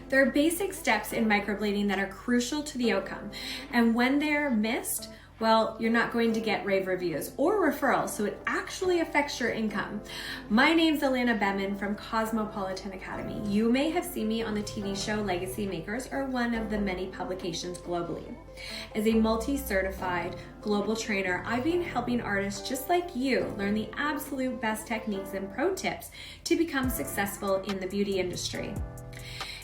There are basic steps in microblading that are crucial to the outcome, and when they're missed, well, you're not going to get rave reviews or referrals, so it actually affects your income. My name's Alana Beman from Cosmopolitan Academy. You may have seen me on the TV show Legacy Makers or one of the many publications globally. As a multi-certified global trainer, I've been helping artists just like you learn the absolute best techniques and pro tips to become successful in the beauty industry.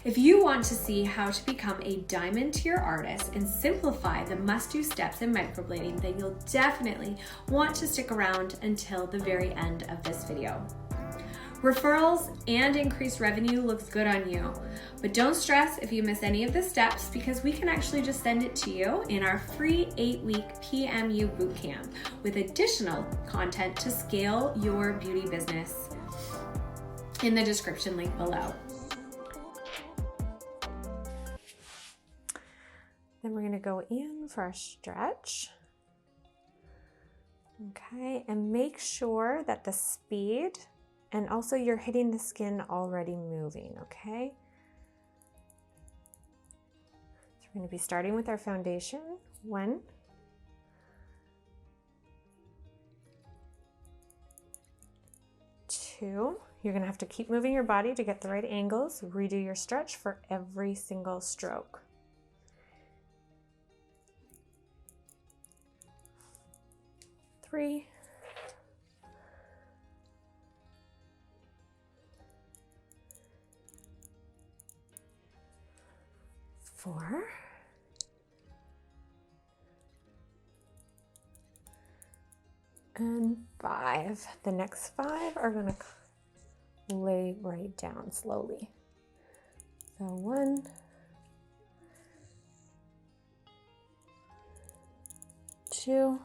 If you want to see how to become a diamond tier artist and simplify the must-do steps in microblading, then you'll definitely want to stick around until the very end of this video. Referrals and increased revenue looks good on you, but don't stress if you miss any of the steps because we can actually just send it to you in our free 8-week PMU Bootcamp with additional content to scale your beauty business in the description link below. Then we're going to go in for our stretch. Okay, and make sure that the speed and also you're hitting the skin already moving, okay? So we're going to be starting with our foundation. 1, 2. You're going to have to keep moving your body to get the right angles. Redo your stretch for every single stroke. 3, 4, and 5. The next 5 are going to lay right down slowly. So 1, 2,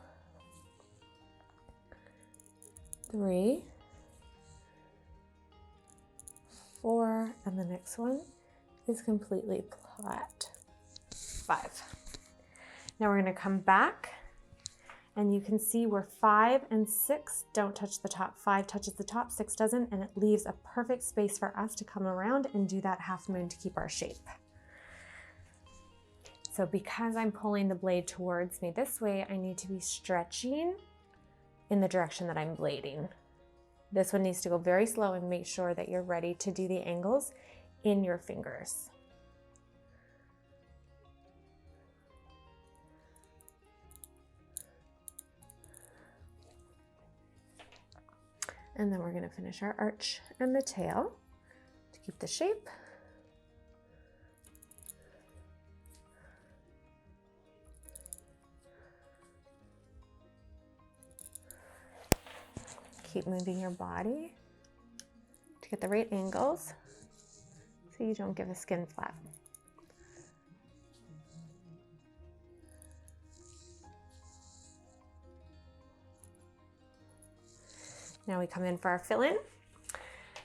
3, 4, and the next one is completely flat. 5. Now we're going to come back and you can see where 5 and 6 don't touch the top. 5 touches the top, 6 doesn't, and it leaves a perfect space for us to come around and do that half moon to keep our shape. So because I'm pulling the blade towards me this way, I need to be stretching in the direction that I'm blading. This one needs to go very slow and make sure that you're ready to do the angles in your fingers. And then we're going to finish our arch and the tail to keep the shape. Keep moving your body to get the right angles so you don't give a skin flap. Now we come in for our fill-in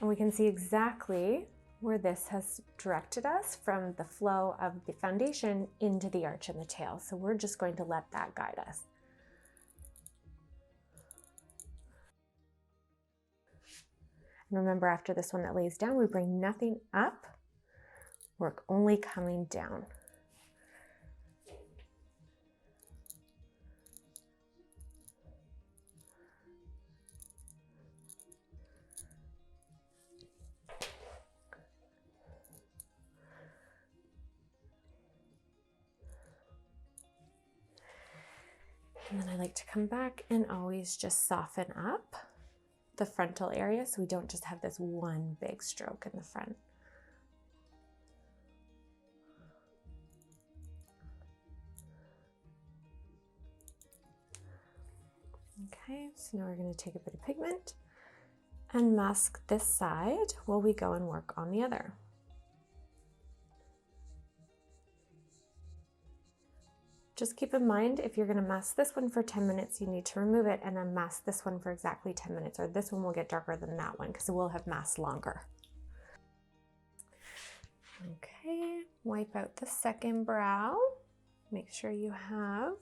and we can see exactly where this has directed us from the flow of the foundation into the arch and the tail. So we're just going to let that guide us. And remember, after this one that lays down, we bring nothing up, work only coming down. And then I like to come back and always just soften up the frontal area so we don't just have this one big stroke in the front. Okay, so now we're going to take a bit of pigment and mask this side while we go and work on the other. Just keep in mind, if you're going to mask this one for 10 minutes, you need to remove it and then mask this one for exactly 10 minutes, or this one will get darker than that one because it will have masked longer. Okay, wipe out the second brow. Make sure you have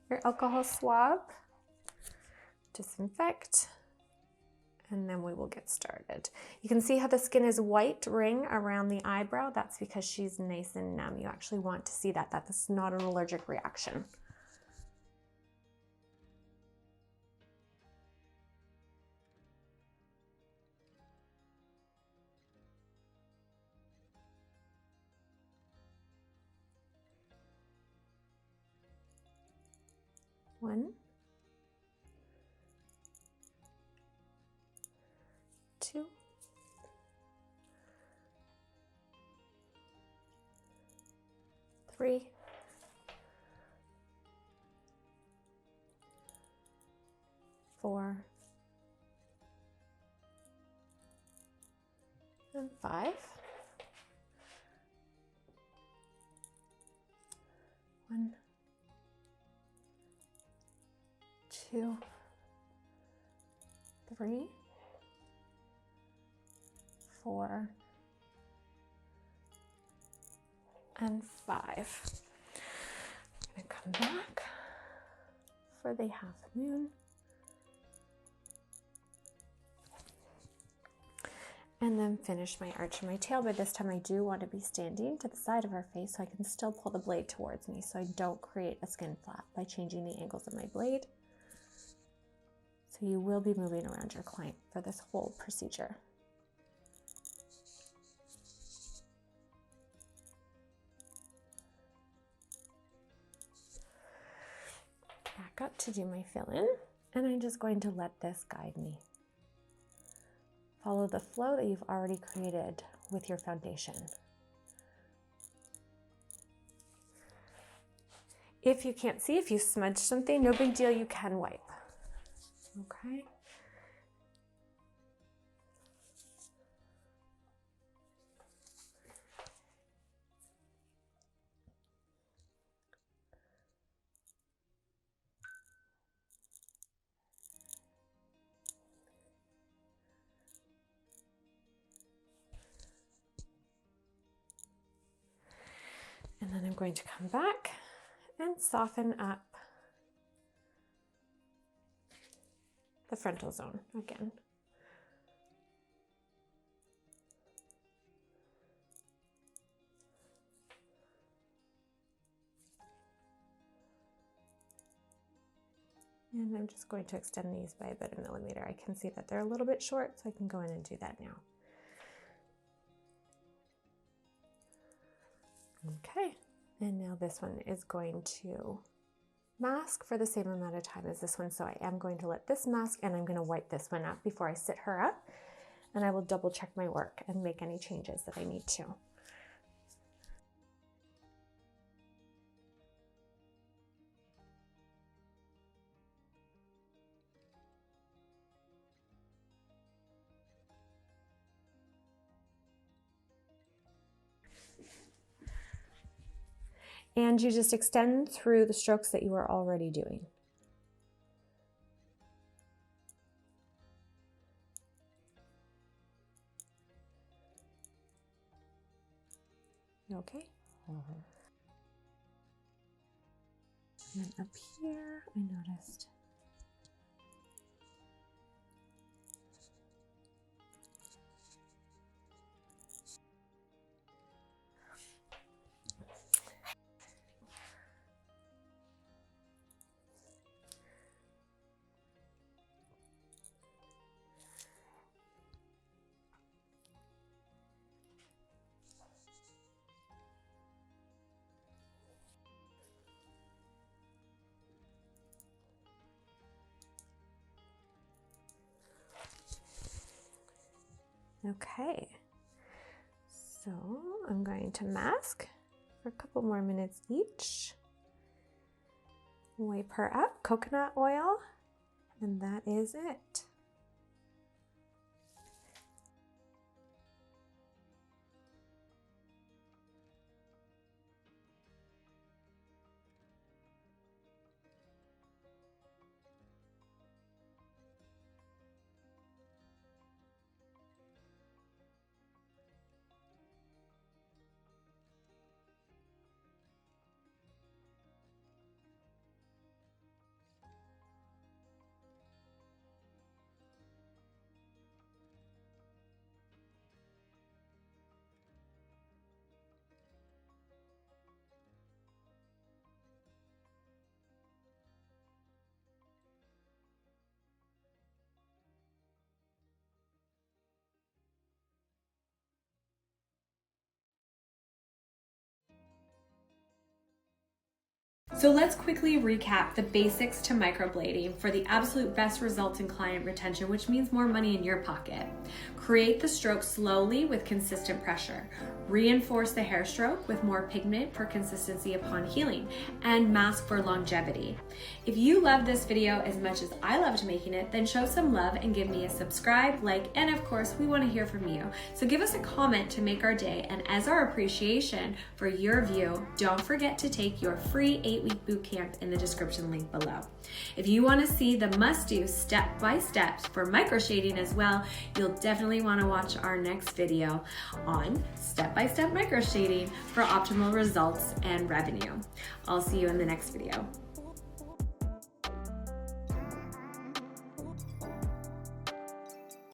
your alcohol swab. Disinfect And then we will get started. You can see how the skin is white ring around the eyebrow. That's because she's nice and numb. You actually want to see that. That's not an allergic reaction. One, two, three, four, and five. One, two, three, four, and five. I'm gonna come back for the half moon. And then finish my arch and my tail, but this time I do want to be standing to the side of her face so I can still pull the blade towards me so I don't create a skin flap by changing the angles of my blade. So you will be moving around your client for this whole procedure. Back up to do my fill-in, and I'm just going to let this guide me. Follow the flow that you've already created with your foundation. If you can't see, if you smudge something, no big deal, you can wipe. Okay. And then I'm going to come back and soften up the frontal zone again. And I'm just going to extend these by about 1 millimeter. I can see that they're a little bit short, so I can go in and do that now. Okay, and now this one is going to mask for the same amount of time as this one. So I am going to let this mask, and I'm going to wipe this one up before I sit her up, and I will double check my work and make any changes that I need to. And you just extend through the strokes that you are already doing. Okay. And then up here, I noticed. Okay, so I'm going to mask for a couple more minutes each. Wipe her up, coconut oil, and that is it. So let's quickly recap the basics to microblading for the absolute best results in client retention, which means more money in your pocket. Create the stroke slowly with consistent pressure. Reinforce the hair stroke with more pigment for consistency upon healing, and mask for longevity. If you love this video as much as I loved making it, then show some love and give me a subscribe, like, and of course, we want to hear from you. So give us a comment to make our day, and as our appreciation for your view, don't forget to take your free 8-week bootcamp in the description link below. If you want to see the must-do step-by-steps for microshading as well, you'll definitely want to watch our next video on step-by-step microshading for optimal results and revenue. I'll see you in the next video.